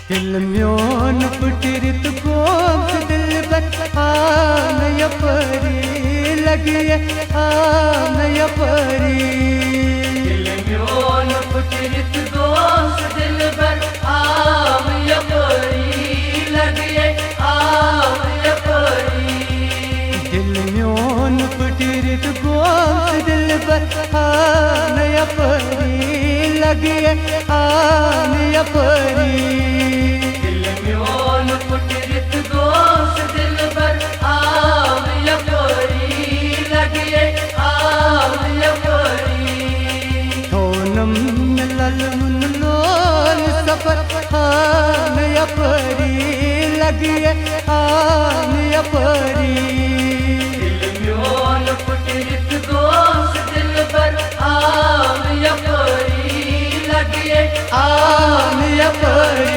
दिल म्योन पुटिरित गोम दिल बखान यपरी लगी आन यपरी दिल म्योन पुटिरित गोम दिल बखान यपरी लगी आन यपरी दिल म्योन पुटिरित गोम दिल बखान यपरी लगी आन यपरी पुटिरित गोश दिल बर आम यपरी लगिए आम यपरी थोनम ललमुन लोल सफर आन यपरी लगिए आन यपरी दिल म्योन पुटिरित गोश दिल बर आम यपरी लगिए आन यपरी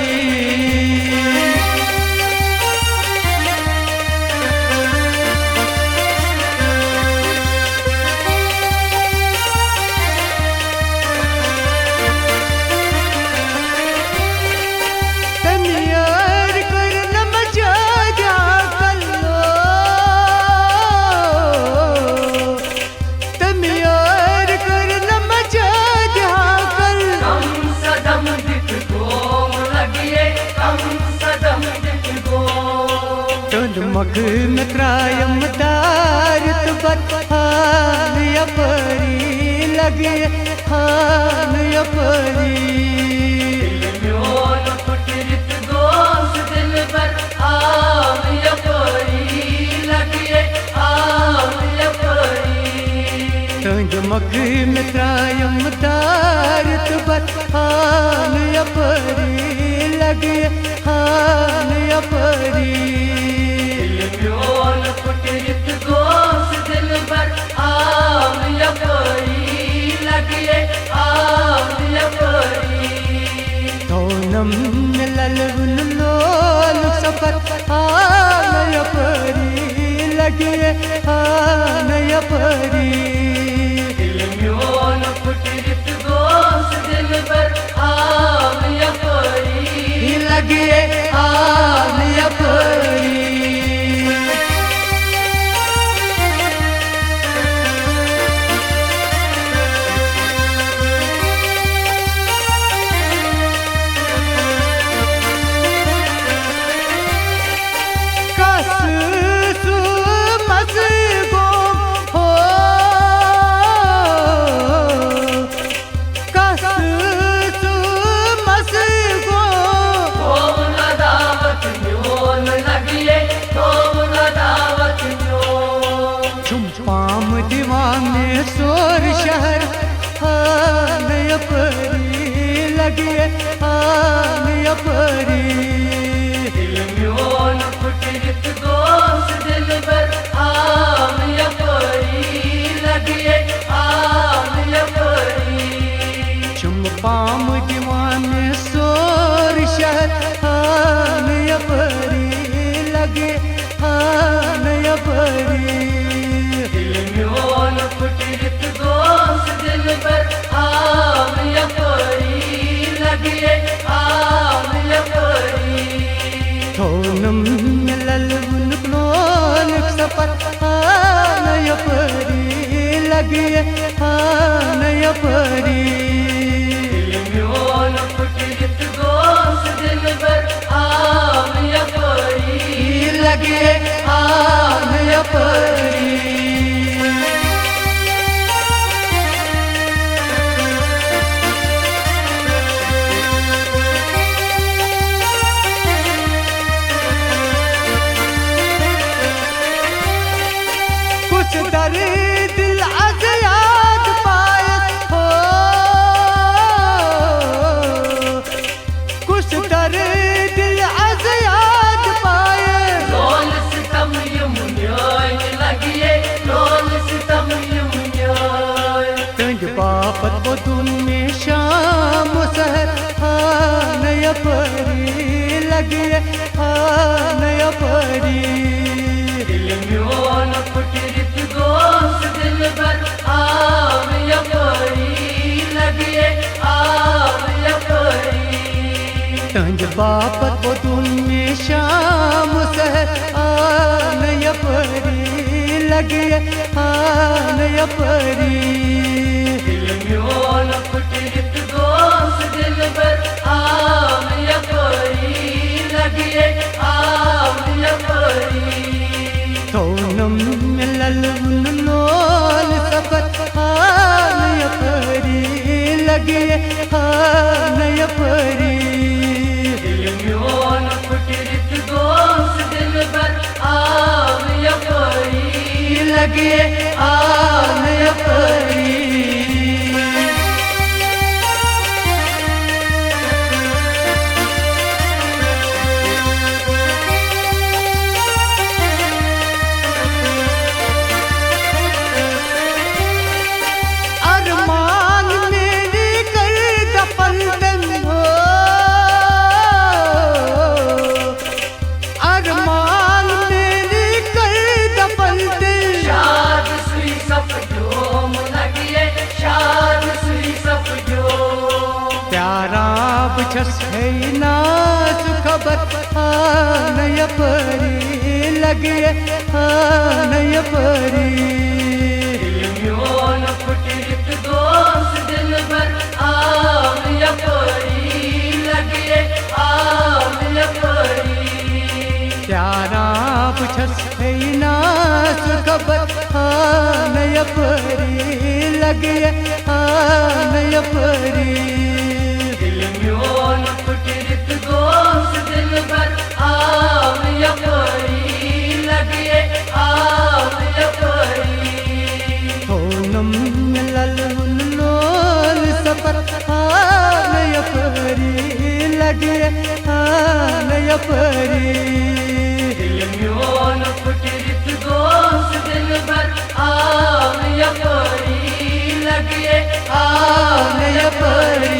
मग में क्रायम दारत बखान यपरी लगे खान यपरी दिल म्योन पुटिरित गोश दिल बर आम यपरी लगिए आम यपरी तंग मग में क्रायम दारत बखान यपरी लगे खान यपरी म्योन पुटिरित गोश दिल बर आम यपरी लगिए आम यपरी थोनम ललमुन लोल सफर आन यपरी लगिए आन यपरी दिल म्योन पुटिरित गोश दिल बर आम यपरी लगिए आन यपरी पाम दीवाने सोर शहर आन यपरी लगिए आन यपरी दिल म्योन पुटिरित गोश दिल बर आम यपरी लगिए आम यपरी चुम पाम दीवाने सोर शहर आन यपरी लगे आन यपरी म्योन पुटिरित गोश दिल बर आम यपरी लगिए आम यपरी थोनम ललमुन लोल सफर आन यपरी लगिए आन यपरी म्योन पुटिरित गोश दिल बर आम यपरी लगिए आन यपरी कुछ दर्द दिल आज याद पाए हो कुछ दर्द दिल आज याद पाए लोल सितम यमुन्याय लगिए लोल सितम यमुन्याय तंग बापत बदुन में शाम सहर आन यपरी लगिए आन यपरी दिल म्योन पुटिरित गोश दिल बर आम यपरी लगिए आम यपरी तंज बापत वोतुन में शाम सहर आन यपरी लगे आन यपरी दिल म्योन फुटरित दोस्त दिल भर आम यपरी लगे आम यपरी थोनम मिलल लोल सफर आन यपरी लगे आन यपरी दिल म्योन फुटरित दोस्त दिल भर आम यपरी लगे आन यपरी छस है नास खबर आन यपरी लगे आन यपरी दिल म्योन फुटरित दोस्त दिल भर आम यपरी लगे आम यपरी प्यारा छस है नास खबर आन यपरी लगे आन यपरी म्योन फुटरित दोस्त दिल भर आम यपरी लगे आम यपरी थोनम मिलल लोल सफर आन यपरी लगे आन यपरी दिल म्योन फुटरित दोस्त दिल भर आम यपरी लगे आम यपरी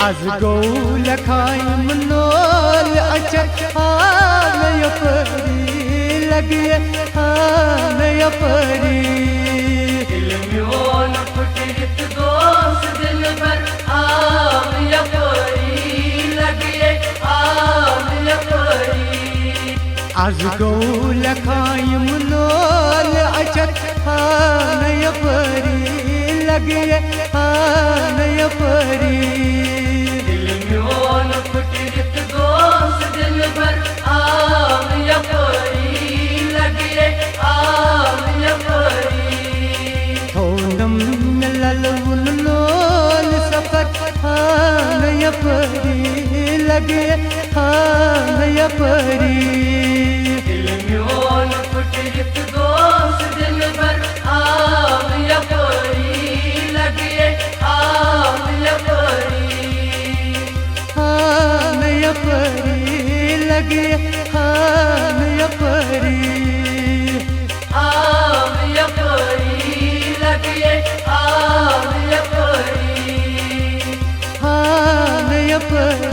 आज गौल खाइम लोल अचर आन यपरी लगे आन यपरी दिल म्योन फुटरित दोस्त दिल भर आम यपरी लगे आम यपरी आज गौल खाइम लोल अचर आन यपरी लगे आन यपरी म्योन फुटरित दोस्त दिल भर आम यपरी लगे आम यपरी थोनम मिलल लोल सफर आन यपरी लगे आन यपरी दिल म्योन फुटरित दोस्त दिल भर आम यपरी लगे आम यपरी आन यपरी लगे आन यपरी आम यपरी लगे आम यपरी आन यपरी